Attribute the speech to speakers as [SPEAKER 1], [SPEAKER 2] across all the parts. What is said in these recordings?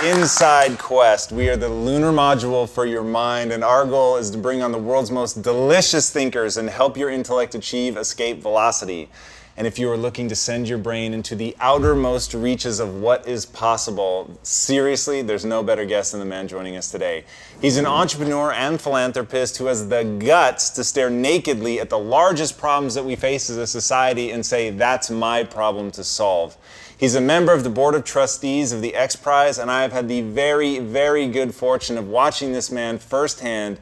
[SPEAKER 1] Inside Quest. We are the lunar module for your mind, and our goal is to bring on the world's most delicious thinkers and help your intellect achieve escape velocity. And if you are looking to send your brain into the outermost reaches of what is possible, seriously, there's no better guest than the man joining us today. He's an entrepreneur and philanthropist who has the guts to stare nakedly at the largest problems that we face as a society and say, that's my problem to solve. He's a member of the board of trustees of the Xprize, and I have had the very, very good fortune of watching this man firsthand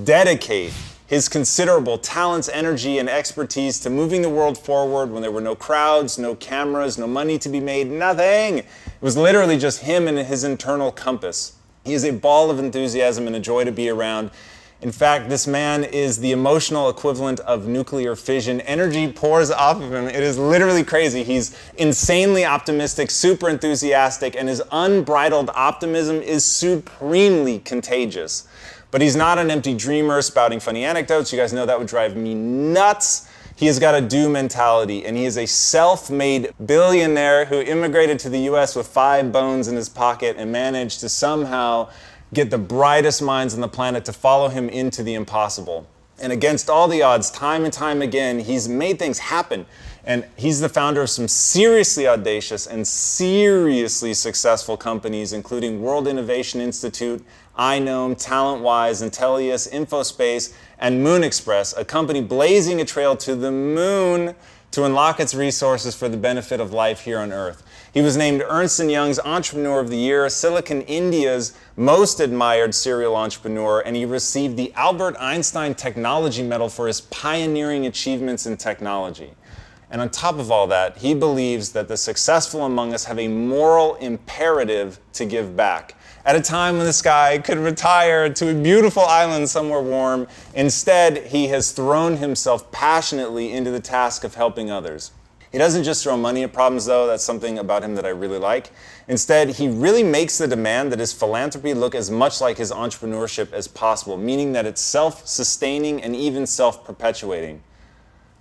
[SPEAKER 1] dedicate his considerable talents, energy, and expertise to moving the world forward when there were no crowds, no cameras, no money to be made, nothing. It was literally just him and his internal compass. He is a ball of enthusiasm and a joy to be around. In fact, this man is the emotional equivalent of nuclear fission. Energy pours off of him. It is literally crazy. He's insanely optimistic, super enthusiastic, and his unbridled optimism is supremely contagious. But he's not an empty dreamer spouting funny anecdotes. You guys know that would drive me nuts. He has got a do mentality, and he is a self-made billionaire who immigrated to the US with 5 bones in his pocket and managed to somehow get the brightest minds on the planet to follow him into the impossible. And against all the odds, time and time again, he's made things happen. And he's the founder of some seriously audacious and seriously successful companies, including World Innovation Institute, IKNOME, TalentWise, Intellius, InfoSpace, and Moon Express, a company blazing a trail to the moon to unlock its resources for the benefit of life here on Earth. He was named Ernst & Young's Entrepreneur of the Year, Silicon India's most admired serial entrepreneur, and he received the Albert Einstein Technology Medal for his pioneering achievements in technology. And on top of all that, he believes that the successful among us have a moral imperative to give back. At a time when this guy could retire to a beautiful island somewhere warm, instead he has thrown himself passionately into the task of helping others. He doesn't just throw money at problems though, that's something about him that I really like. Instead, he really makes the demand that his philanthropy look as much like his entrepreneurship as possible, meaning that it's self-sustaining and even self-perpetuating.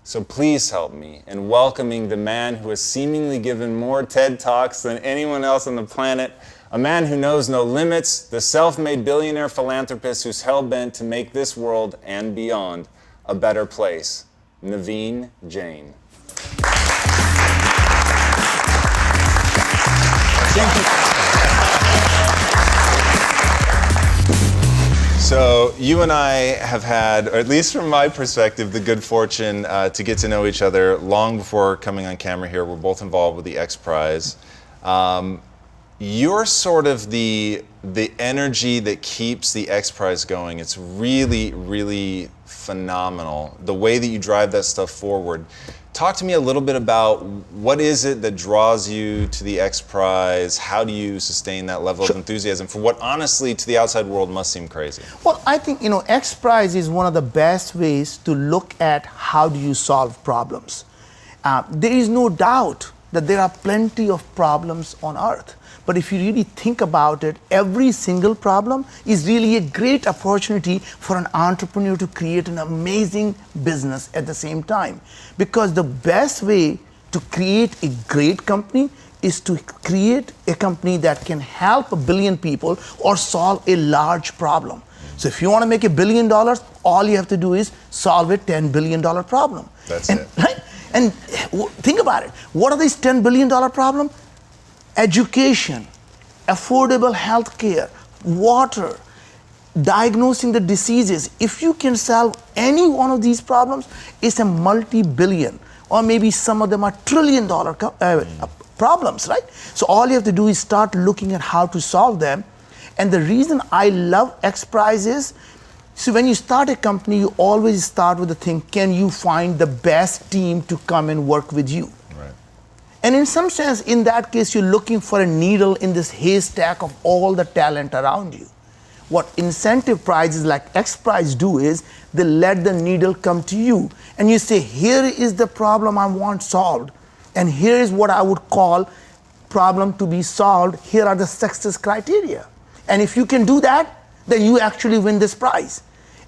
[SPEAKER 1] So please help me in welcoming the man who has seemingly given more TED Talks than anyone else on the planet, a man who knows no limits, the self-made billionaire philanthropist who's hell-bent to make this world and beyond a better place, Naveen Jain. Thank you. So you and I have had, or at least from my perspective, the good fortune to get to know each other long before coming on camera here. We're both involved with the Xprize. You're sort of the energy that keeps the Xprize going. It's really, really phenomenal, the way that you drive that stuff forward. Talk to me a little bit about what is it that draws you to the Xprize? How do you sustain that level of enthusiasm for what honestly to the outside world must seem crazy?
[SPEAKER 2] Well, I think, Xprize is one of the best ways to look at how do you solve problems. There is no doubt that there are plenty of problems on Earth. But if you really think about it, every single problem is really a great opportunity for an entrepreneur to create an amazing business at the same time. Because the best way to create a great company is to create a company that can help 1 billion people or solve a large problem. So if you want to make $1 billion, all you have to do is solve a $10 billion problem.
[SPEAKER 1] That's it.
[SPEAKER 2] Right? And think about it. What are these $10 billion problems? Education, affordable health care, water, diagnosing the diseases. If you can solve any one of these problems, it's a multi-billion, or maybe some of them are trillion-dollar problems, right? So all you have to do is start looking at how to solve them. And the reason I love Xprize is, so when you start a company, you always start with the thing, can you find the best team to come and work with you? And in some sense, in that case, you're looking for a needle in this haystack of all the talent around you. What incentive prizes like Xprize do is they let the needle come to you. And you say, here is the problem I want solved. And here is what I would call problem to be solved. Here are the success criteria. And if you can do that, then you actually win this prize.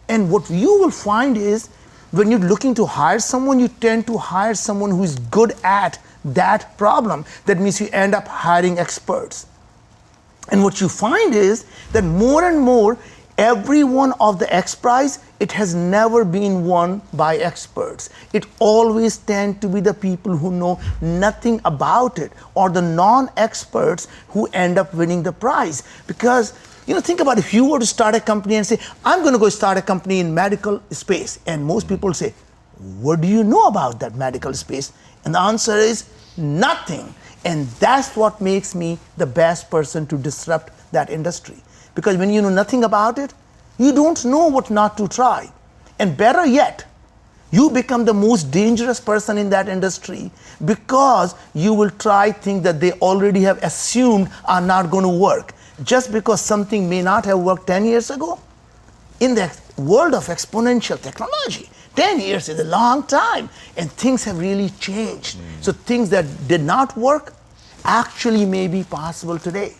[SPEAKER 2] And what you will find is when you're looking to hire someone, you tend to hire someone who is good at that problem. That means you end up hiring experts. And what you find is that more and more, every one of the Xprize, it has never been won by experts. It always tends to be the people who know nothing about it, or the non-experts who end up winning the prize. Because, think about if you were to start a company and say, I'm going to go start a company in medical space. And most people say, what do you know about that medical space? And the answer is nothing. And that's what makes me the best person to disrupt that industry. Because when you know nothing about it, you don't know what not to try. And better yet, you become the most dangerous person in that industry because you will try things that they already have assumed are not going to work. Just because something may not have worked 10 years ago, in the world of exponential technology, 10 years is a long time, and things have really changed. So things that did not work actually may be possible today.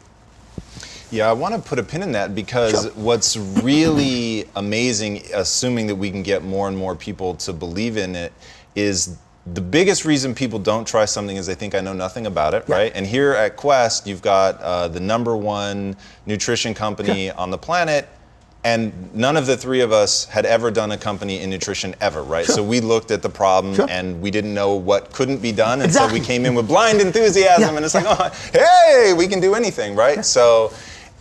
[SPEAKER 1] Yeah, I want to put a pin in that because what's really amazing, assuming that we can get more and more people to believe in it, is the biggest reason people don't try something is they think I know nothing about it, right? And here at Quest, you've got the #1 nutrition company on the planet, and none of the three of us had ever done a company in nutrition ever, right? So we looked at the problem and we didn't know what couldn't be done, and so we came in with blind enthusiasm, and it's like, oh, hey, we can do anything, right? So.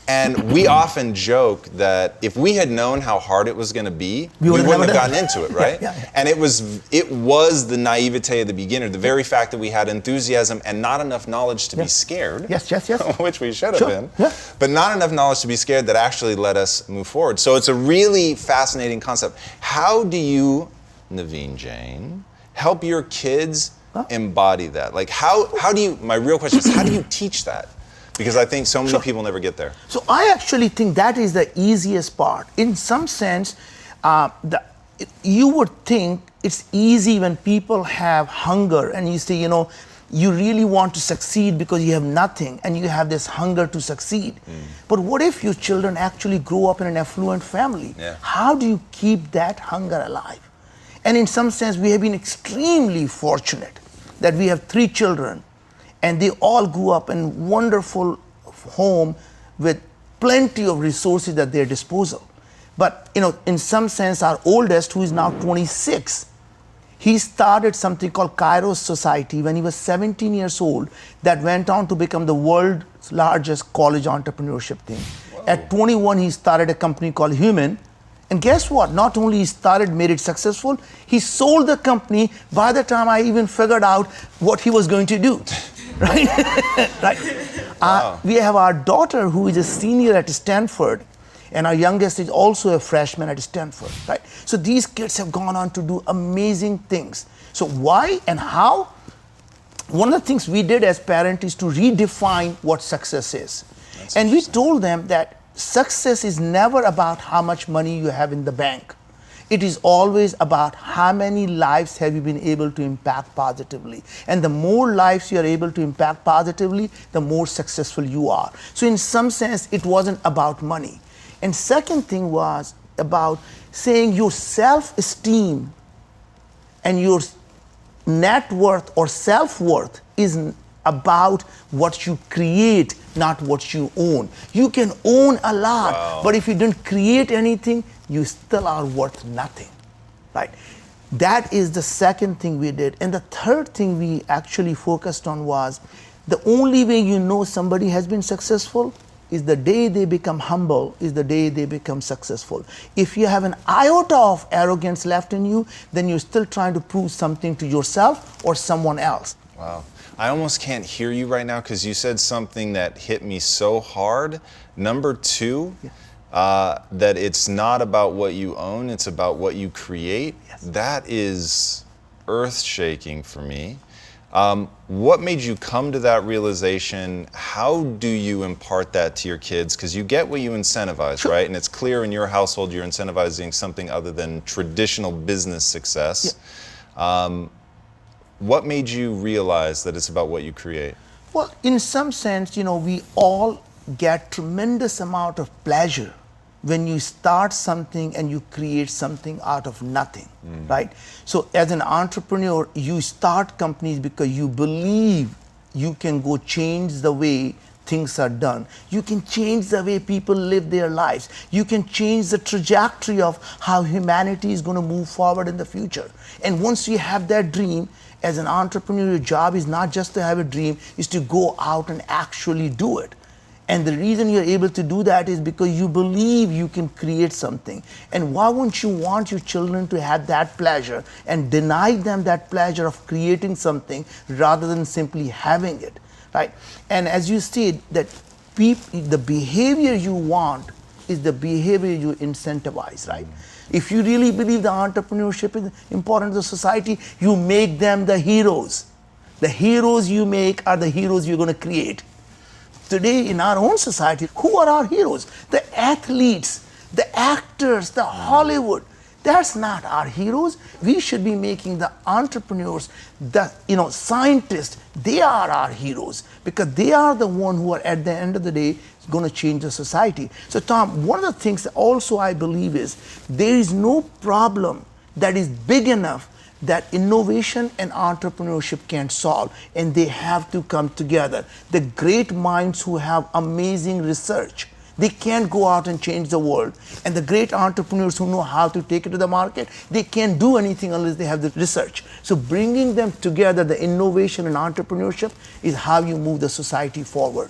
[SPEAKER 1] And we often joke that if we had known how hard it was going to be, we wouldn't have gotten into it, right? And it was the naivete of the beginner, the very fact that we had enthusiasm and not enough knowledge to be scared, which we should have been, but not enough knowledge to be scared that actually let us move forward. So it's a really fascinating concept. How do you, Naveen Jain, help your kids embody that? Like how do you, my real question is, how do you teach that? Because I think so many people never get there.
[SPEAKER 2] So I actually think that is the easiest part. In some sense, you would think it's easy when people have hunger and you say, you really want to succeed because you have nothing and you have this hunger to succeed. But what if your children actually grow up in an affluent family? How do you keep that hunger alive? And in some sense, we have been extremely fortunate that we have 3 children. And they all grew up in wonderful home with plenty of resources at their disposal. But in some sense, our oldest, who is now 26, he started something called Kairos Society when he was 17 years old that went on to become the world's largest college entrepreneurship thing. Whoa. At 21, he started a company called HUMIN. And guess what? Not only he started, made it successful, he sold the company by the time I even figured out what he was going to do. Right? Wow. We have our daughter who is a senior at Stanford, and our youngest is also a freshman at Stanford. Right? So these kids have gone on to do amazing things. So why and how? One of the things we did as parents is to redefine what success is. And we told them that success is never about how much money you have in the bank. It is always about how many lives have you been able to impact positively. And the more lives you are able to impact positively, the more successful you are. So in some sense, it wasn't about money. And second thing was about saying your self-esteem and your net worth or self-worth is about what you create, not what you own. You can own a lot, but if you don't create anything, you still are worth nothing, right? That is the second thing we did. And the third thing we actually focused on was the only way you know somebody has been successful is the day they become humble, is the day they become successful. If you have an iota of arrogance left in you, then you're still trying to prove something to yourself or someone else.
[SPEAKER 1] Wow. I almost can't hear you right now because you said something that hit me so hard. Number 2, that it's not about what you own, it's about what you create. That is earth-shaking for me. What made you come to that realization? How do you impart that to your kids? Because you get what you incentivize, right? And it's clear in your household you're incentivizing something other than traditional business success. What made you realize that it's about what you create?
[SPEAKER 2] Well, in some sense, we all get tremendous amount of pleasure when you start something and you create something out of nothing, right? So as an entrepreneur, you start companies because you believe you can go change the way things are done. You can change the way people live their lives. You can change the trajectory of how humanity is going to move forward in the future. And once you have that dream, as an entrepreneur, your job is not just to have a dream, is to go out and actually do it. And the reason you're able to do that is because you believe you can create something. And why wouldn't you want your children to have that pleasure and deny them that pleasure of creating something rather than simply having it, right? And as you said, that the behavior you want is the behavior you incentivize, right? If you really believe the entrepreneurship is important to society, you make them the heroes. The heroes you make are the heroes you're going to create. Today in our own society, who are our heroes? The athletes, the actors, the Hollywood. That's not our heroes. We should be making the entrepreneurs, the scientists, they are our heroes because they are the one who are at the end of the day going to change the society. So Tom, one of the things that also I believe is there is no problem that is big enough that innovation and entrepreneurship can't solve, and they have to come together. The great minds who have amazing research, they can't go out and change the world. And the great entrepreneurs who know how to take it to the market, they can't do anything unless they have the research. So bringing them together, the innovation and entrepreneurship, is how you move the society forward.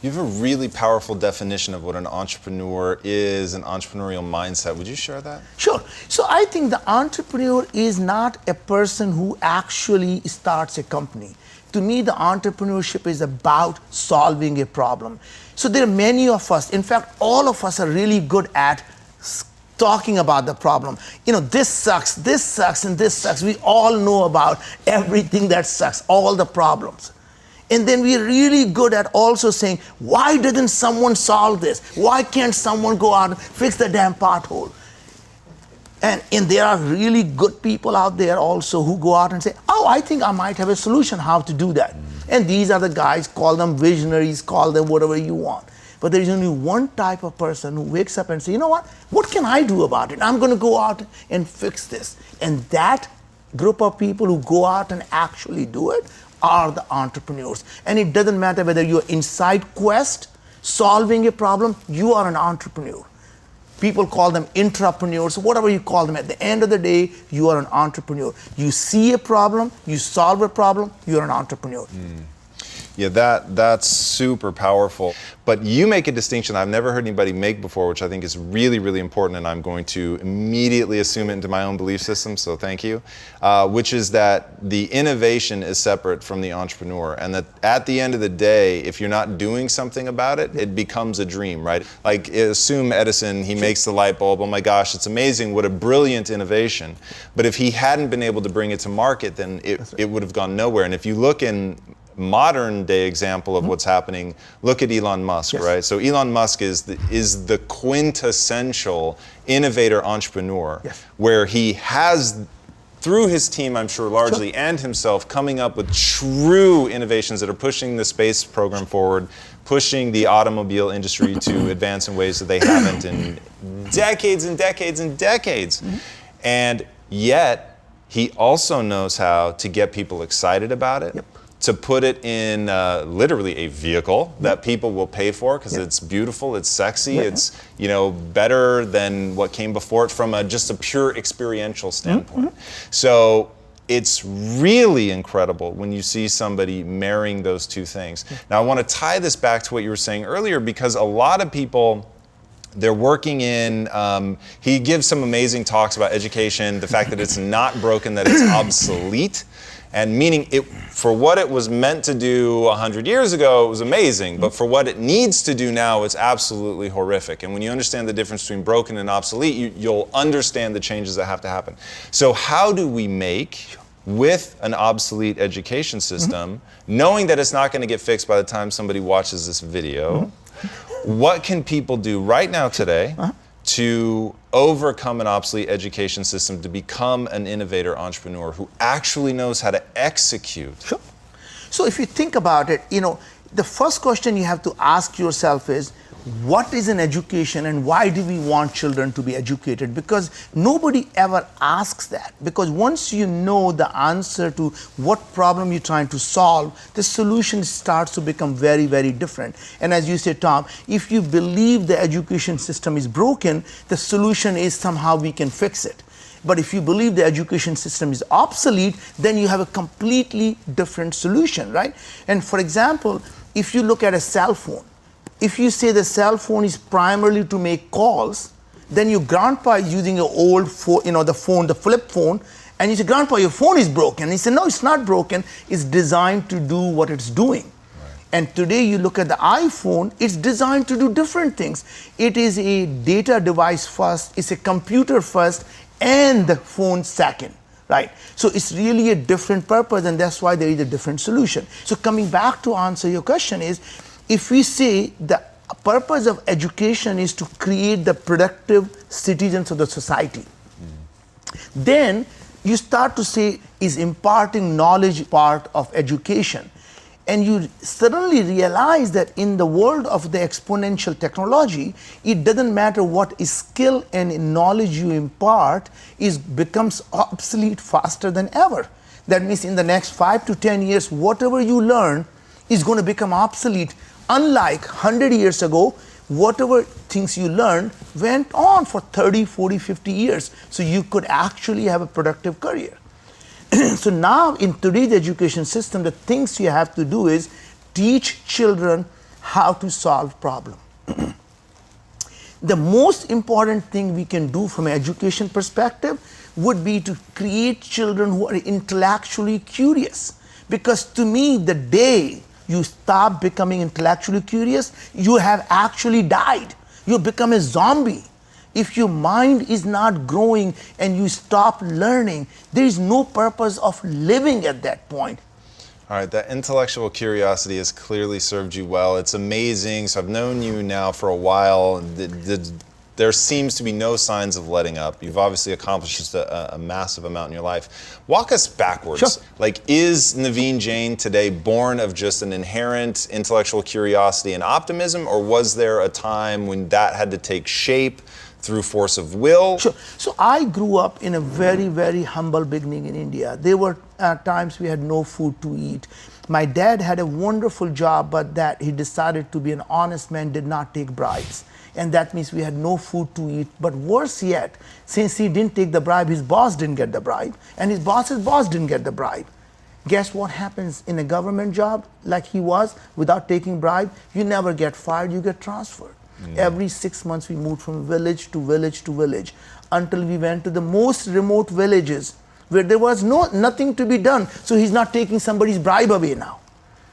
[SPEAKER 1] You have a really powerful definition of what an entrepreneur is, an entrepreneurial mindset. Would you share that?
[SPEAKER 2] Sure. So I think the entrepreneur is not a person who actually starts a company. To me, the entrepreneurship is about solving a problem. So there are many of us, in fact, all of us are really good at talking about the problem. This sucks, and this sucks. We all know about everything that sucks, all the problems. And then we're really good at also saying, why didn't someone solve this? Why can't someone go out and fix the damn pothole? And there are really good people out there also who go out and say, oh, I think I might have a solution how to do that. And these are the guys, call them visionaries, call them whatever you want. But there is only one type of person who wakes up and says, you know what can I do about it? I'm going to go out and fix this. And that group of people who go out and actually do it are the entrepreneurs. And it doesn't matter whether you're inside Quest, solving a problem, you are an entrepreneur. People call them intrapreneurs, whatever you call them. At the end of the day, you are an entrepreneur. You see a problem, you solve a problem, you're an entrepreneur.
[SPEAKER 1] Yeah, that's super powerful. But you make a distinction I've never heard anybody make before, which I think is really, really important, and I'm going to immediately assume it into my own belief system, so thank you, which is that the innovation is separate from the entrepreneur, and that at the end of the day, if you're not doing something about it, it becomes a dream, right? Like, assume Edison, he makes the light bulb, oh my gosh, it's amazing, what a brilliant innovation. But if he hadn't been able to bring it to market, then it would have gone nowhere. And if you look in modern day example of what's happening, look at Elon Musk, right? So Elon Musk is the quintessential innovator entrepreneur, where he has, through his team, I'm sure largely, and himself, coming up with true innovations that are pushing the space program forward, pushing the automobile industry to advance in ways that they haven't in decades and decades and decades. And yet, he also knows how to get people excited about it, to put it in literally a vehicle that people will pay for because it's beautiful, it's sexy, it's better than what came before it from just a pure experiential standpoint. So it's really incredible when you see somebody marrying those two things. Now I want to tie this back to what you were saying earlier, because a lot of people, they're working in, he gives some amazing talks about education, the fact that it's not broken, that it's obsolete. And meaning, for what it was meant to do 100 years ago, it was amazing. But for what it needs to do now, it's absolutely horrific. And when you understand the difference between broken and obsolete, you'll understand the changes that have to happen. So how do we make, with an obsolete education system, knowing that it's not going to get fixed by the time somebody watches this video, what can people do right now today to overcome an obsolete education system to become an innovator entrepreneur who actually knows how to execute?
[SPEAKER 2] So if you think about it, the first question you have to ask yourself is, what is an education and why do we want children to be educated? Because nobody ever asks that. Because once you know the answer to what problem you're trying to solve, the solution starts to become very, very different. And as you said, Tom, if you believe the education system is broken, the solution is somehow we can fix it. But if you believe the education system is obsolete, then you have a completely different solution, right? And for example, if you look at a cell phone, if you say the cell phone is primarily to make calls, then your grandpa is using an old phone, the flip phone, and you say, Grandpa, your phone is broken. And he said, no, it's not broken. It's designed to do what it's doing. Right. And today you look at the iPhone, it's designed to do different things. It is a data device first, it's a computer first, and the phone second. Right? So it's really a different purpose, and that's why there is a different solution. So coming back to answer your question is, if we say the purpose of education is to create the productive citizens of the society, then you start to say, is imparting knowledge part of education? And you suddenly realize that in the world of the exponential technology, it doesn't matter what skill and knowledge you impart, becomes obsolete faster than ever. That means in the next 5 to 10 years, whatever you learn is going to become obsolete. Unlike 100 years ago, whatever things you learned went on for 30, 40, 50 years. So you could actually have a productive career. So now in today's education system, the things you have to do is teach children how to solve problems. The most important thing we can do from an education perspective would be to create children who are intellectually curious. Because to me, the day you stop becoming intellectually curious, you have actually died. You become a zombie. If your mind is not growing and you stop learning, there is no purpose of living at that point.
[SPEAKER 1] All right, that intellectual curiosity has clearly served you well. It's amazing. So I've known you now for a while. There seems to be no signs of letting up. You've obviously accomplished just a massive amount in your life. Walk us backwards.
[SPEAKER 2] Sure.
[SPEAKER 1] Like, is Naveen Jain today born of just an inherent intellectual curiosity and optimism, or was there a time when that had to take shape through force of will?
[SPEAKER 2] Sure. So I grew up in a very, very humble beginning in India. There were times we had no food to eat. My dad had a wonderful job, but that he decided to be an honest man, did not take bribes. And that means we had no food to eat. But worse yet, since he didn't take the bribe, his boss didn't get the bribe, and his boss's boss didn't get the bribe. Guess what happens in a government job like he was without taking bribe? You never get fired, you get transferred. Every 6 months we moved from village to village to village until we went to the most remote villages where there was nothing to be done. So he's not taking somebody's bribe away now.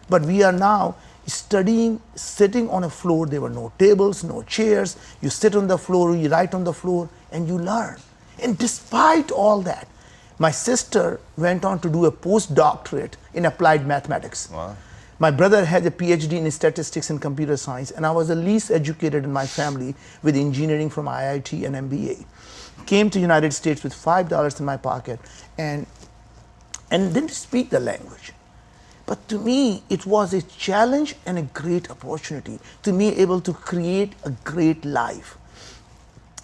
[SPEAKER 2] But we are now studying, sitting on a floor. There were no tables, no chairs. You sit on the floor, you write on the floor, and you learn. And despite all that, my sister went on to do a postdoctorate in applied mathematics.
[SPEAKER 1] Wow.
[SPEAKER 2] My brother had a PhD in statistics and computer science, and I was the least educated in my family with engineering from IIT and MBA. Came to the United States with $5 in my pocket and didn't speak the language. But to me, it was a challenge and a great opportunity to me able to create a great life.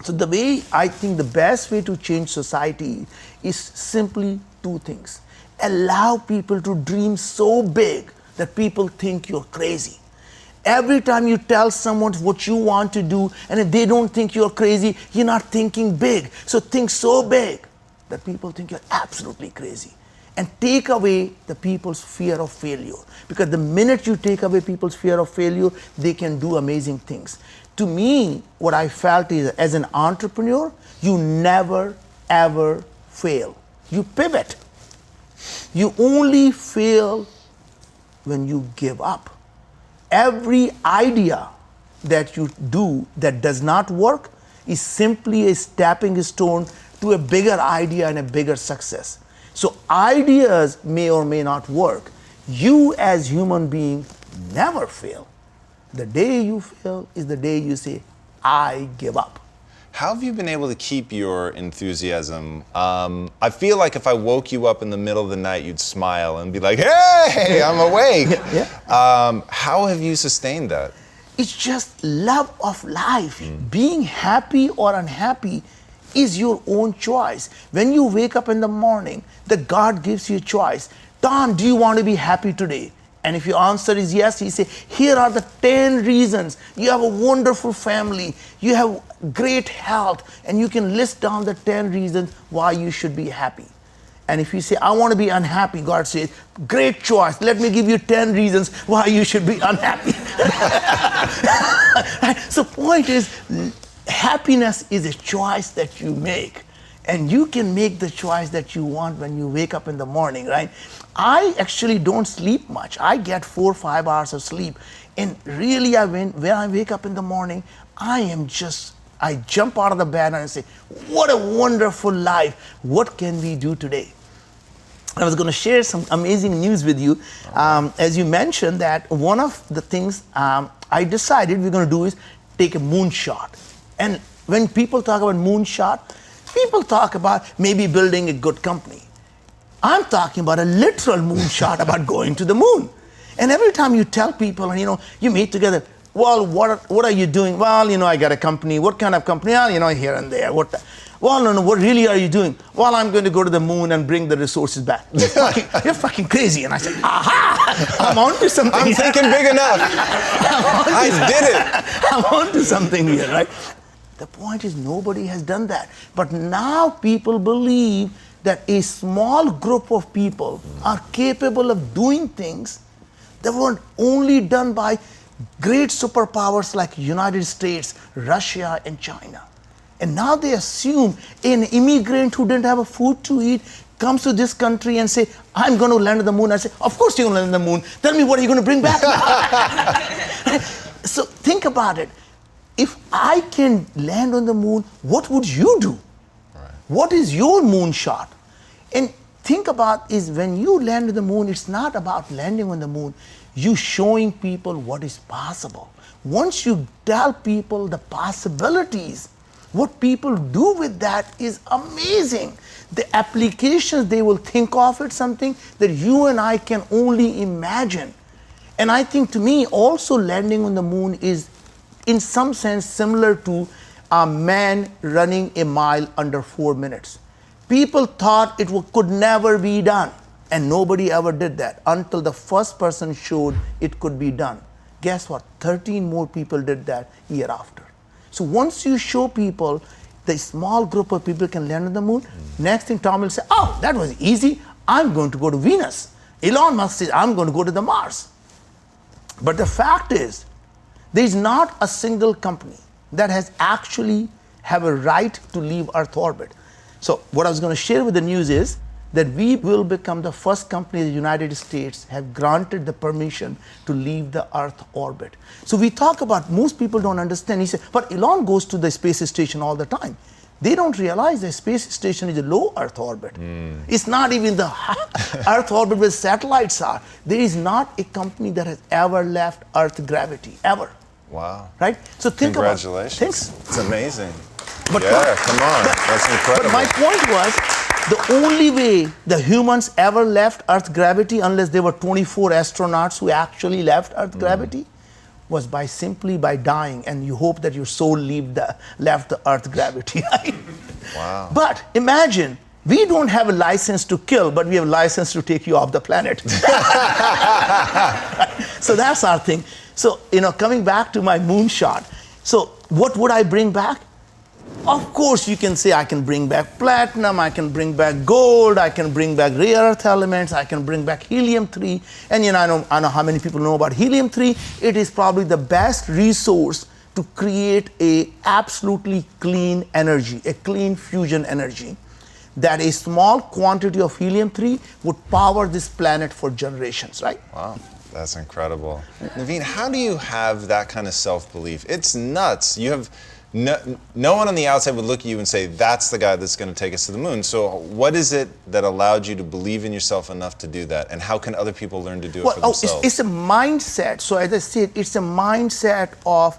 [SPEAKER 2] So the way I think the best way to change society is simply two things. Allow people to dream so big that people think you're crazy. Every time you tell someone what you want to do, and if they don't think you're crazy, you're not thinking big. So think so big that people think you're absolutely crazy. And take away the people's fear of failure. Because the minute you take away people's fear of failure, they can do amazing things. To me, what I felt is, as an entrepreneur, you never ever fail. You pivot. You only fail when you give up. Every idea that you do that does not work is simply a stepping stone to a bigger idea and a bigger success. So ideas may or may not work. You as human being never fail. The day you fail is the day you say, I give up.
[SPEAKER 1] How have you been able to keep your enthusiasm? I feel like if I woke you up in the middle of the night, you'd smile and be like, hey, I'm awake.
[SPEAKER 2] Yeah.
[SPEAKER 1] How have you sustained that?
[SPEAKER 2] It's just love of life. Being happy or unhappy is your own choice. When you wake up in the morning, the God gives you a choice. Don, do you want to be happy today? And if your answer is yes, he say, here are the 10 reasons. You have a wonderful family, you have great health, and you can list down the 10 reasons why you should be happy. And if you say, I want to be unhappy, God says, great choice. Let me give you 10 reasons why you should be unhappy. So point is, happiness is a choice that you make. And you can make the choice that you want when you wake up in the morning, right? I actually don't sleep much. I get 4 or 5 hours of sleep. And really, when I wake up in the morning, I jump out of the bed and I say, what a wonderful life. What can we do today? I was going to share some amazing news with you. As you mentioned that one of the things I decided we're going to do is take a moonshot. And when people talk about moonshot, people talk about maybe building a good company. I'm talking about a literal moonshot about going to the moon. And every time you tell people, and you meet together, well, what are you doing? Well, I got a company. What kind of company? Well, here and there. What really are you doing? Well, I'm going to go to the moon and bring the resources back. You're fucking crazy. And I said, aha, I'm on to something.
[SPEAKER 1] I'm thinking big enough. I did it.
[SPEAKER 2] I'm on to something here, right? The point is nobody has done that. But now people believe that a small group of people are capable of doing things that weren't only done by great superpowers like United States, Russia, and China. And now they assume an immigrant who didn't have a food to eat comes to this country and say, I'm going to land on the moon. I say, of course you're going to land on the moon. Tell me, what are you going to bring back? So think about it. If I can land on the moon, what would you do? Right. What is your moonshot? And think about is when you land on the moon, it's not about landing on the moon. You showing people what is possible. Once you tell people the possibilities, what people do with that is amazing. The applications they will think of it something that you and I can only imagine. And I think to me also landing on the moon is in some sense similar to a man running a mile under 4 minutes. People thought it could never be done, and nobody ever did that until the first person showed it could be done. Guess what? 13 more people did that year after. So once you show people, the small group of people can land on the moon, next thing Tom will say, oh, that was easy. I'm going to go to Venus. Elon Musk says, I'm going to go to the Mars. But the fact is, there is not a single company that has actually have a right to leave Earth orbit. So what I was going to share with the news is that we will become the first company in the United States have granted the permission to leave the Earth orbit. So we talk about, most people don't understand. He said, but Elon goes to the space station all the time. They don't realize the space station is a low Earth orbit. It's not even the Earth orbit where satellites are. There is not a company that has ever left Earth gravity, ever.
[SPEAKER 1] Wow.
[SPEAKER 2] Right? So think about it.
[SPEAKER 1] Congratulations.
[SPEAKER 2] Thanks.
[SPEAKER 1] It's amazing.
[SPEAKER 2] But
[SPEAKER 1] come on. That's incredible.
[SPEAKER 2] But my point was, the only way the humans ever left Earth gravity, unless there were 24 astronauts who actually left Earth gravity, was simply by dying, and you hope that your soul left the Earth gravity.
[SPEAKER 1] Wow.
[SPEAKER 2] But imagine, we don't have a license to kill, but we have a license to take you off the planet. So that's our thing. So, coming back to my moonshot. So what would I bring back? Of course, you can say I can bring back platinum, I can bring back gold, I can bring back rare earth elements, I can bring back helium-3. And I know how many people know about helium-3. It is probably the best resource to create a absolutely clean energy, a clean fusion energy, that a small quantity of helium-3 would power this planet for generations, right?
[SPEAKER 1] Wow. That's incredible. Naveen, how do you have that kind of self-belief? It's nuts. You have no one on the outside would look at you and say, that's the guy that's going to take us to the moon. So what is it that allowed you to believe in yourself enough to do that? And how can other people learn to do it for themselves?
[SPEAKER 2] It's a mindset. So as I said, it's a mindset of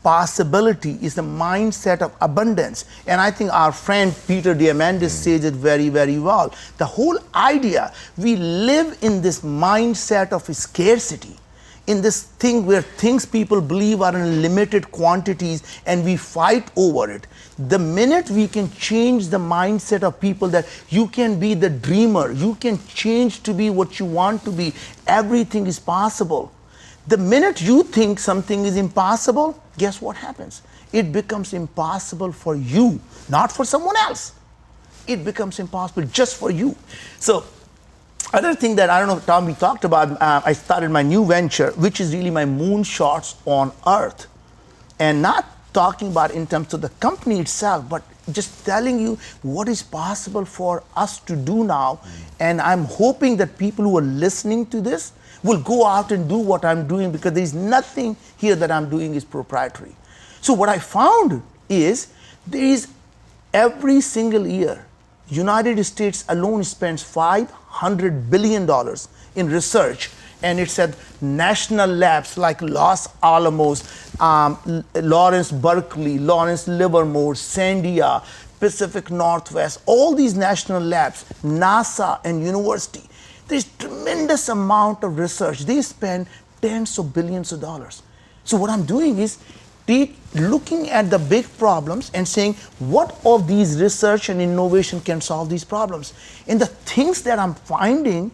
[SPEAKER 2] possibility, it's a mindset of abundance. And I think our friend Peter Diamandis says it very, very well. The whole idea, we live in this mindset of scarcity. in this thing where things people believe are in limited quantities and we fight over it. The minute we can change the mindset of people that you can be the dreamer, you can change to be what you want to be, everything is possible. The minute you think something is impossible, guess what happens? It becomes impossible for you, not for someone else. It becomes impossible just for you. So, other thing that I don't know if Tom, we talked about, I started my new venture, which is really my moonshots on Earth. And not talking about in terms of the company itself, but just telling you what is possible for us to do now. And I'm hoping that people who are listening to this will go out and do what I'm doing, because there's nothing here that I'm doing is proprietary. So what I found is there is every single year, United States alone spends $500 billion in research, and it's at national labs like Los Alamos, Lawrence Berkeley, Lawrence Livermore, Sandia, Pacific Northwest, all these national labs, NASA and university. There's tremendous amount of research. They spend tens of billions of dollars. So what I'm doing is looking at the big problems and saying, what of these research and innovation can solve these problems? And the things that I'm finding,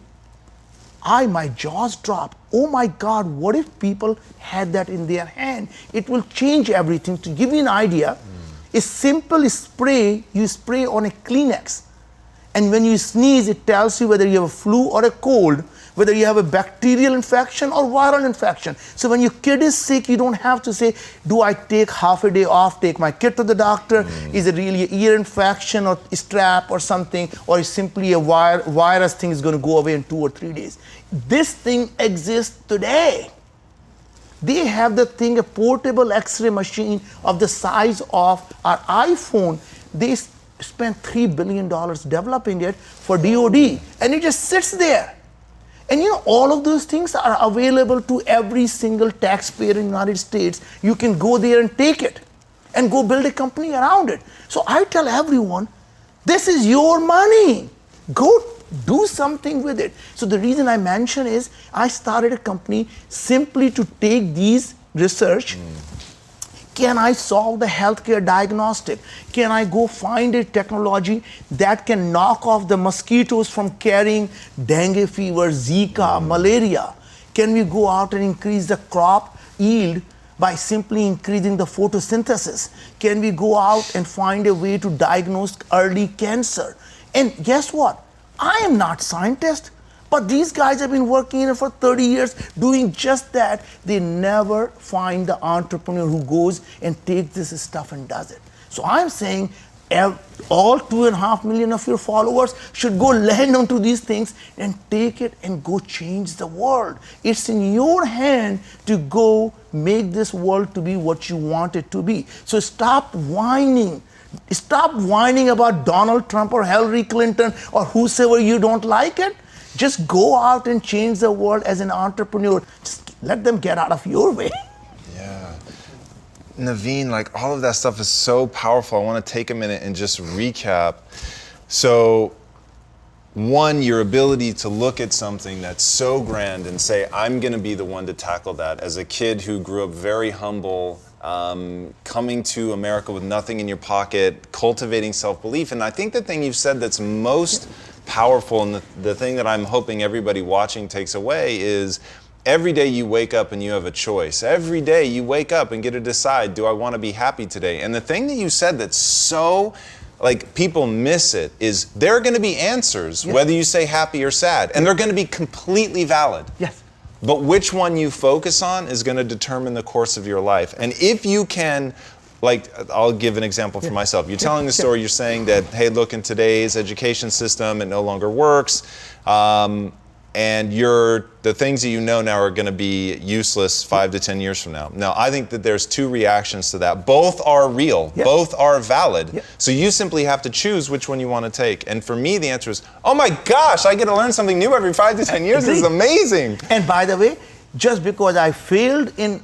[SPEAKER 2] my jaws drop. Oh my God, what if people had that in their hand? It will change everything. To give you an idea, a simple spray, you spray on a Kleenex. And when you sneeze, it tells you whether you have a flu or a cold, whether you have a bacterial infection or viral infection. So when your kid is sick, you don't have to say, do I take half a day off, take my kid to the doctor? Is it really an ear infection or strap or something? Or is simply a virus thing is going to go away in 2 or 3 days? This thing exists today. They have the thing, a portable X-ray machine of the size of our iPhone. They spent $3 billion developing it for DOD, and it just sits there. And you know, all of those things are available to every single taxpayer in the United States. You can go there and take it and go build a company around it. So I tell everyone, this is your money. Go do something with it. So the reason I mention is I started a company simply to take these research. Can I solve the healthcare diagnostic? Can I go find a technology that can knock off the mosquitoes from carrying dengue fever, Zika, malaria? Can we go out and increase the crop yield by simply increasing the photosynthesis? Can we go out and find a way to diagnose early cancer? And guess what? I am not a scientist. But these guys have been working in it for 30 years doing just that. They never find the entrepreneur who goes and takes this stuff and does it. So I'm saying all 2.5 million of your followers should go land onto these things and take it and go change the world. It's in your hand to go make this world to be what you want it to be. So stop whining. Stop whining about Donald Trump or Hillary Clinton or whosoever you don't like it. Just go out and change the world as an entrepreneur. Just let them get out of your way.
[SPEAKER 1] Yeah. Naveen, like all of that stuff is so powerful. I want to take a minute and just recap. So, one, your ability to look at something that's so grand and say, I'm going to be the one to tackle that. As a kid who grew up very humble, coming to America with nothing in your pocket, cultivating self-belief. And I think the thing you've said that's most powerful, and the thing that I'm hoping everybody watching takes away is every day you wake up and you have a choice. Every day you wake up and get to decide, do I want to be happy today? And the thing that you said that's so, like, people miss it is there are going to be answers, whether you say happy or sad, and they're going to be completely valid.
[SPEAKER 2] Yes.
[SPEAKER 1] But which one you focus on is going to determine the course of your life. And if you can, like, I'll give an example for myself. You're telling the story, you're saying that, hey, look, in today's education system, it no longer works. And the things that you know now are going to be useless 5 to 10 years from now. Now, I think that there's two reactions to that. Both are real. Both are valid. So you simply have to choose which one you want to take. And for me, the answer is, oh my gosh, I get to learn something new every 5 to 10 years. This is amazing.
[SPEAKER 2] And by the way, just because I failed in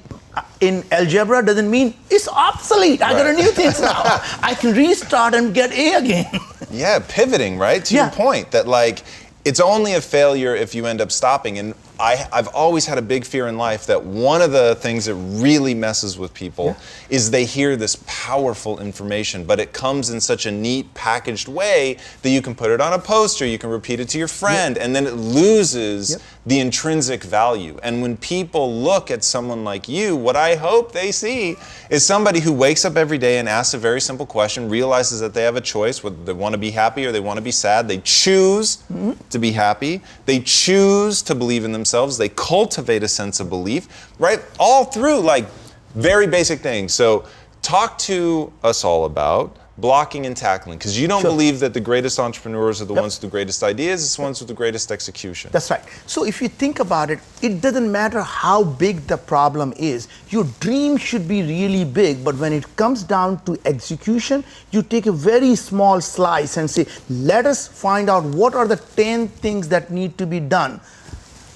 [SPEAKER 2] algebra doesn't mean it's obsolete. I got a new things now. I can restart and get A again.
[SPEAKER 1] Yeah, pivoting, right? To your point that, like, it's only a failure if you end up stopping. And I've always had a big fear in life that one of the things that really messes with people is they hear this powerful information, but it comes in such a neat packaged way that you can put it on a poster, you can repeat it to your friend, and then it loses the intrinsic value. And when people look at someone like you, what I hope they see is somebody who wakes up every day and asks a very simple question, realizes that they have a choice, whether they want to be happy or they want to be sad. They choose to be happy. They choose to believe in themselves. They cultivate a sense of belief, right? All through like very basic things. So talk to us all about blocking and tackling, because you don't believe that the greatest entrepreneurs are the ones with the greatest ideas, it's the ones with the greatest execution.
[SPEAKER 2] That's right. So if you think about it, it doesn't matter how big the problem is. Your dream should be really big, but when it comes down to execution, you take a very small slice and say, let us find out what are the 10 things that need to be done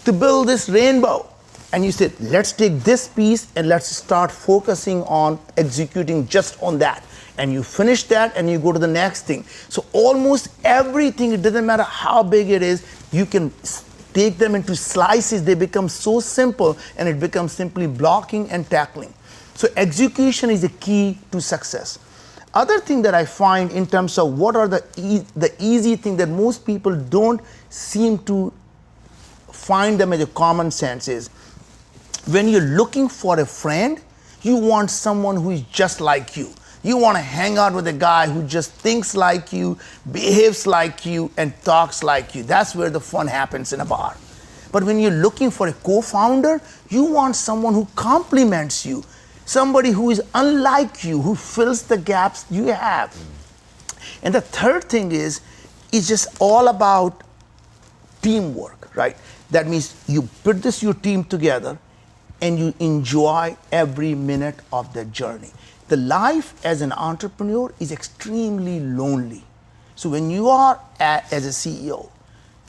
[SPEAKER 2] to build this rainbow. And you say, let's take this piece and let's start focusing on executing just on that. And you finish that and you go to the next thing. So almost everything, it doesn't matter how big it is, you can take them into slices. They become so simple and it becomes simply blocking and tackling. So execution is the key to success. Other thing that I find in terms of what are the easy thing that most people don't seem to find them as a common sense is, when you're looking for a friend, you want someone who is just like you. You want to hang out with a guy who just thinks like you, behaves like you, and talks like you. That's where the fun happens in a bar. But when you're looking for a co-founder, you want someone who complements you, somebody who is unlike you, who fills the gaps you have. And the third thing is, it's just all about teamwork, right? That means you put your team together and you enjoy every minute of the journey. The life as an entrepreneur is extremely lonely. So when you are as a CEO,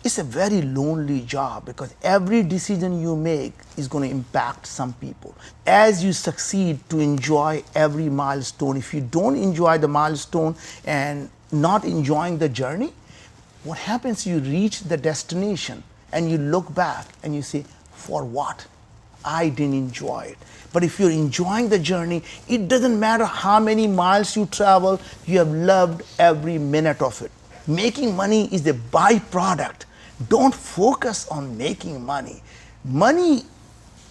[SPEAKER 2] it's a very lonely job because every decision you make is going to impact some people. As you succeed to enjoy every milestone, if you don't enjoy the milestone and not enjoying the journey, what happens, you reach the destination and you look back and you say, for what? I didn't enjoy it. But if you're enjoying the journey, it doesn't matter how many miles you travel, you have loved every minute of it. Making money is a byproduct. Don't focus on making money. Money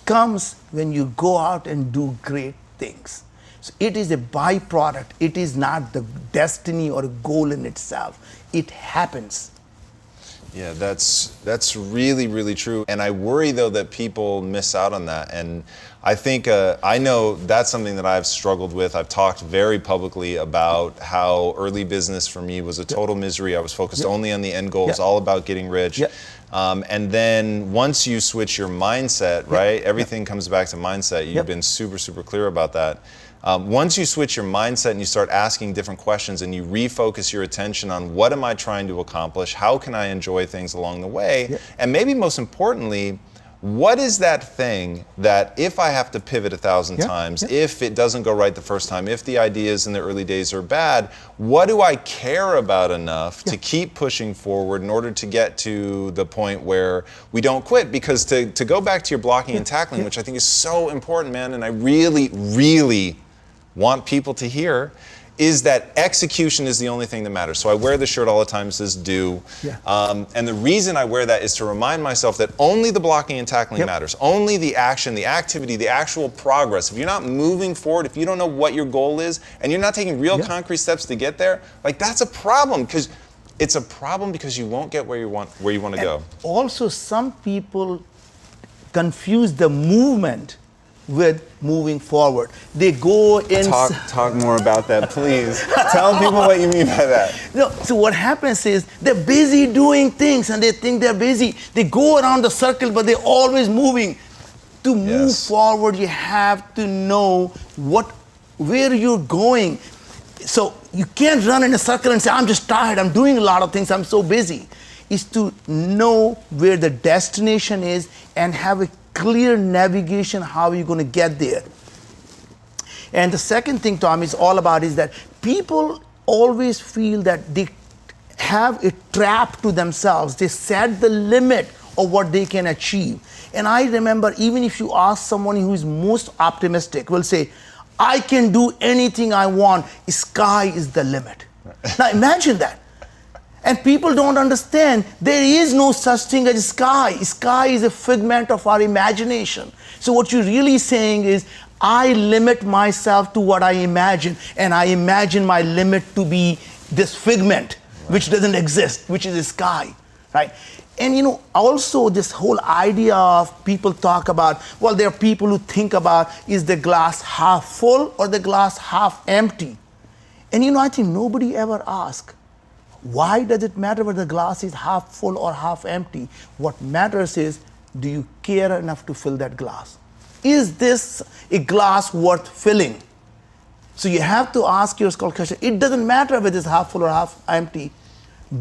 [SPEAKER 2] comes when you go out and do great things. So it is a byproduct. It is not the destiny or a goal in itself. It happens.
[SPEAKER 1] Yeah, that's really, really true. And I worry, though, that people miss out on that. And I think, I know that's something that I've struggled with. I've talked very publicly about how early business for me was a total misery. I was focused only on the end goal. It was all about getting rich. And then once you switch your mindset, right, everything comes back to mindset. You've been super, super clear about that. Once you switch your mindset and you start asking different questions and you refocus your attention on what am I trying to accomplish, how can I enjoy things along the way, and maybe most importantly, what is that thing that if I have to pivot 1,000 times, if it doesn't go right the first time, if the ideas in the early days are bad, what do I care about enough to keep pushing forward in order to get to the point where we don't quit? Because to go back to your blocking and tackling, which I think is so important, man, and I really, really want people to hear, is that execution is the only thing that matters. So I wear the shirt all the time that says do. And the reason I wear that is to remind myself that only the blocking and tackling matters. Only the action, the activity, the actual progress. If you're not moving forward, if you don't know what your goal is, and you're not taking real concrete steps to get there, like that's a problem, because it's a problem because you won't get where you want to go.
[SPEAKER 2] Also, some people confuse the movement with moving forward. They go in.
[SPEAKER 1] Talk more about that, please. Tell people what you mean by that.
[SPEAKER 2] No, so what happens is they're busy doing things and they think they're busy. They go around the circle, but they're always moving. To move forward, you have to know where you're going. So you can't run in a circle and say, I'm just tired, I'm doing a lot of things, I'm so busy. Is to know where the destination is and have a clear navigation how you're going to get there. And the second thing, Tom, is all about is that people always feel that they have a trap to themselves. They set the limit of what they can achieve. And I remember, even if you ask someone who is most optimistic, will say, I can do anything I want. Sky is the limit. Now imagine that. And people don't understand, there is no such thing as sky. Sky is a figment of our imagination. So what you're really saying is, I limit myself to what I imagine, and I imagine my limit to be this figment, which doesn't exist, which is the sky, right? And also this whole idea of people talk about, well, there are people who think about, is the glass half full or the glass half empty? And I think nobody ever asks, why does it matter whether the glass is half full or half empty? What matters is, do you care enough to fill that glass? Is this a glass worth filling? So you have to ask yourself the question, it doesn't matter whether it's half full or half empty.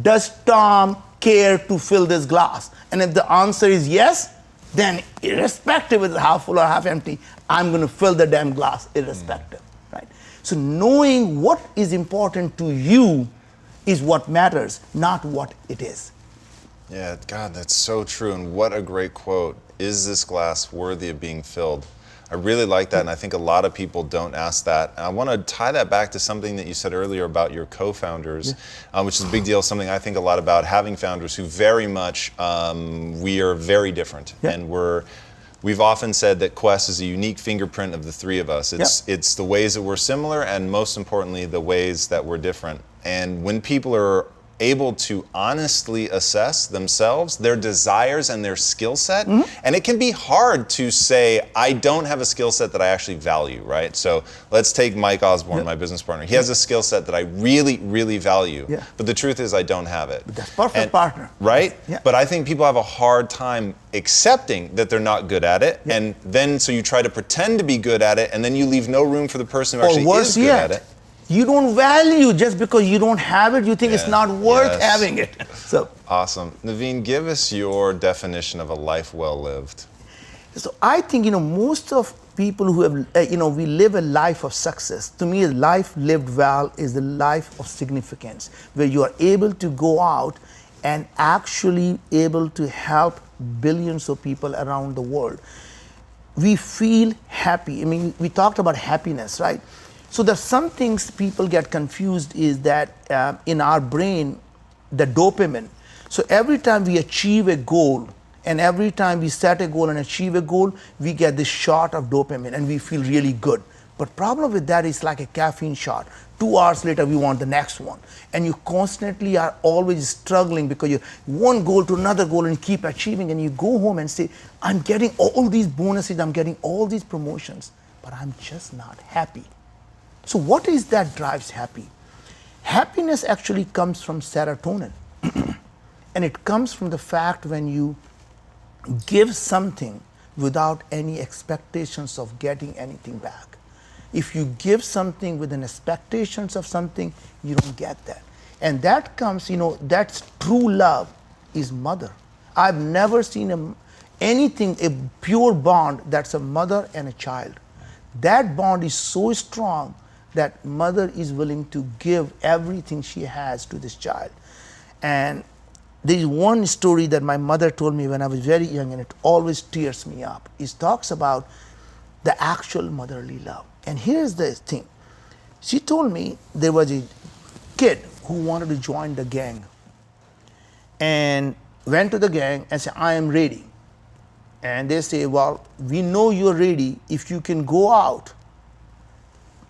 [SPEAKER 2] Does Tom care to fill this glass? And if the answer is yes, then irrespective of half full or half empty, I'm going to fill the damn glass irrespective, right? So knowing what is important to you is what matters, not what it is.
[SPEAKER 1] Yeah, God, that's so true. And what a great quote. Is this glass worthy of being filled? I really like that, and I think a lot of people don't ask that. And I want to tie that back to something that you said earlier about your co-founders, which is a big deal, something I think a lot about, having founders who very much, we are very different. And we've often said that Quest is a unique fingerprint of the three of us. It's the ways that we're similar, and most importantly, the ways that we're different. And when people are able to honestly assess themselves, their desires and their skill set, and it can be hard to say, I don't have a skill set that I actually value, right? So let's take Mike Osborne, my business partner. He has a skill set that I really, really value, but the truth is I don't have it.
[SPEAKER 2] But that's perfect partner.
[SPEAKER 1] Right? But I think people have a hard time accepting that they're not good at it, and then so you try to pretend to be good at it, and then you leave no room for the person who actually is good at it.
[SPEAKER 2] You don't value just because you don't have it, you think it's not worth having it. So
[SPEAKER 1] awesome. Naveen, give us your definition of a life well lived.
[SPEAKER 2] So I think, most of people who have, we live a life of success. To me, a life lived well is the life of significance, where you are able to go out and actually able to help billions of people around the world. We feel happy. I mean, we talked about happiness, right? So there's some things people get confused is that in our brain, the dopamine. So every time we achieve a goal, and every time we set a goal and achieve a goal, we get this shot of dopamine and we feel really good. But problem with that is like a caffeine shot. 2 hours later, we want the next one. And you constantly are always struggling because you one goal to another goal and you keep achieving, and you go home and say, I'm getting all these bonuses, I'm getting all these promotions, but I'm just not happy. So what is that drives happy? Happiness actually comes from serotonin. And it comes from the fact when you give something without any expectations of getting anything back. If you give something with an expectations of something, you don't get that. And that comes, that's true love is mother. I've never seen anything, a pure bond that's a mother and a child. That bond is so strong that mother is willing to give everything she has to this child. And there is one story that my mother told me when I was very young, and it always tears me up. It talks about the actual motherly love. And here's the thing. She told me there was a kid who wanted to join the gang and went to the gang and said, I am ready. And they say, well, we know you're ready if you can go out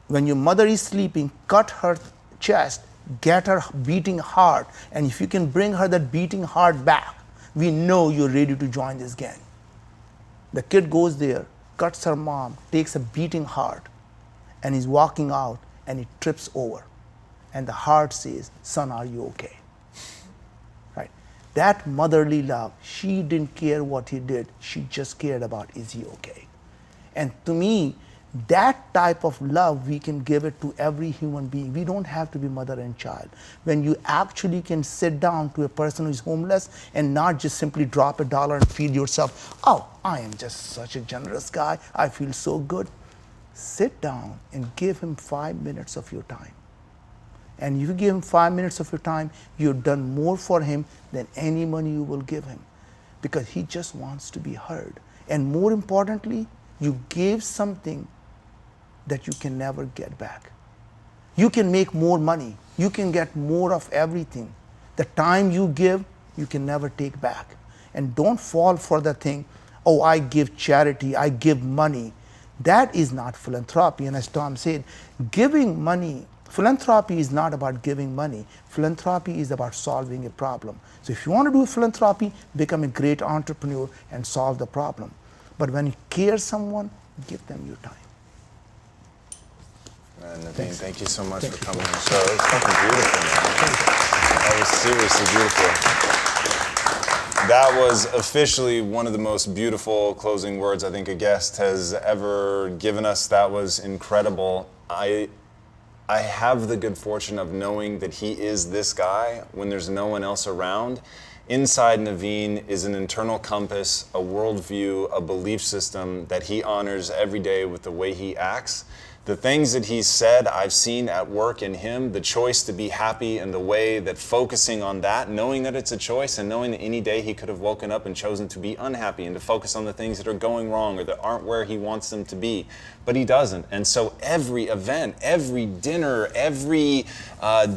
[SPEAKER 2] when your mother is sleeping, cut her chest, get her beating heart, and if you can bring her that beating heart back, we know you're ready to join this gang. The kid goes there, cuts her mom, takes a beating heart, and he's walking out, and he trips over. And the heart says, son, are you okay? Right? That motherly love, she didn't care what he did, she just cared about, is he okay? And to me, that type of love, we can give it to every human being. We don't have to be mother and child. When you actually can sit down to a person who is homeless and not just simply drop $1 and feel yourself, oh, I am just such a generous guy, I feel so good. Sit down and give him 5 minutes of your time. And if you give him 5 minutes of your time, you've done more for him than any money you will give him. because he just wants to be heard. And more importantly, you gave something that you can never get back. You can make more money. You can get more of everything. The time you give, you can never take back. And don't fall for the thing, oh, I give charity, I give money. That is not philanthropy. And as Tom said, giving money, philanthropy is not about giving money. Philanthropy is about solving a problem. So if you want to do philanthropy, become a great entrepreneur and solve the problem. But when you care someone, give them your time.
[SPEAKER 1] Man, Naveen, thank you so much for coming on the show. It was fucking beautiful, man. That was seriously beautiful. That was officially one of the most beautiful closing words I think a guest has ever given us. That was incredible. I have the good fortune of knowing that he is this guy when there's no one else around. Inside Naveen is an internal compass, a worldview, a belief system that he honors every day with the way he acts. The things that he's said, I've seen at work in him, the choice to be happy and the way that focusing on that, knowing that it's a choice and knowing that any day he could have woken up and chosen to be unhappy and to focus on the things that are going wrong or that aren't where he wants them to be. But he doesn't. And so every event, every dinner, every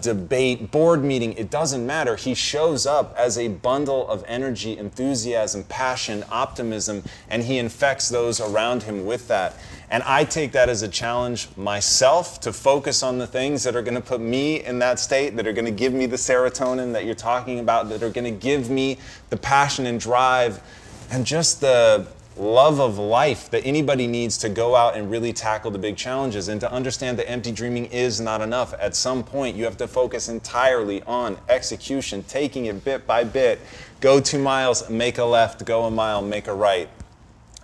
[SPEAKER 1] debate, board meeting, it doesn't matter. He shows up as a bundle of energy, enthusiasm, passion, optimism, and he infects those around him with that. And I take that as a challenge myself to focus on the things that are going to put me in that state, that are going to give me the serotonin that you're talking about, that are going to give me the passion and drive and just the love of life that anybody needs to go out and really tackle the big challenges and to understand that empty dreaming is not enough. At some point, you have to focus entirely on execution, taking it bit by bit. Go 2 miles, make a left, go a mile, make a right.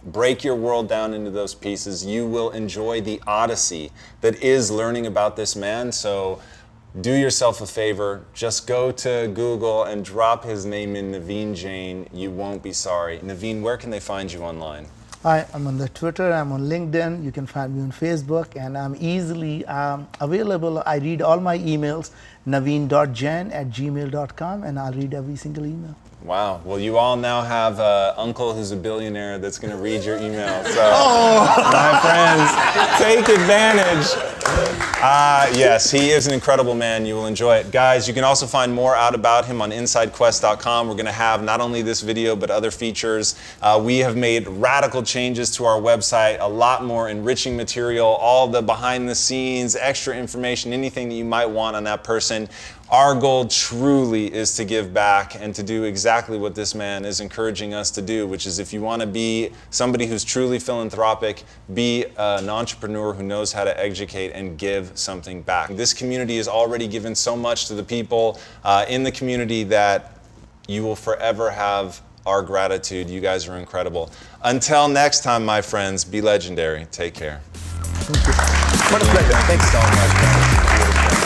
[SPEAKER 1] Break your world down into those pieces. You will enjoy the odyssey that is learning about this man. So do yourself a favor. Just go to Google and drop his name in, Naveen Jain. You won't be sorry. Naveen, where can they find you online?
[SPEAKER 2] I'm on the Twitter, I'm on LinkedIn, you can find me on Facebook, and I'm easily available. I read all my emails, naveen.jain@gmail.com, and I'll read every single email.
[SPEAKER 1] Wow. Well, you all now have an uncle who's a billionaire that's going to read your email. So, my friends, take advantage. Yes, he is an incredible man. You will enjoy it. Guys, you can also find more out about him on InsideQuest.com. We're going to have not only this video, but other features. We have made radical changes to our website, a lot more enriching material, all the behind the scenes, extra information, anything that you might want on that person. Our goal truly is to give back and to do exactly what this man is encouraging us to do, which is if you want to be somebody who's truly philanthropic, be an entrepreneur who knows how to educate and give something back. This community has already given so much to the people in the community that you will forever have our gratitude. You guys are incredible. Until next time, my friends, be legendary. Take care.
[SPEAKER 2] Thank you. What a pleasure.
[SPEAKER 1] Thanks so much, man.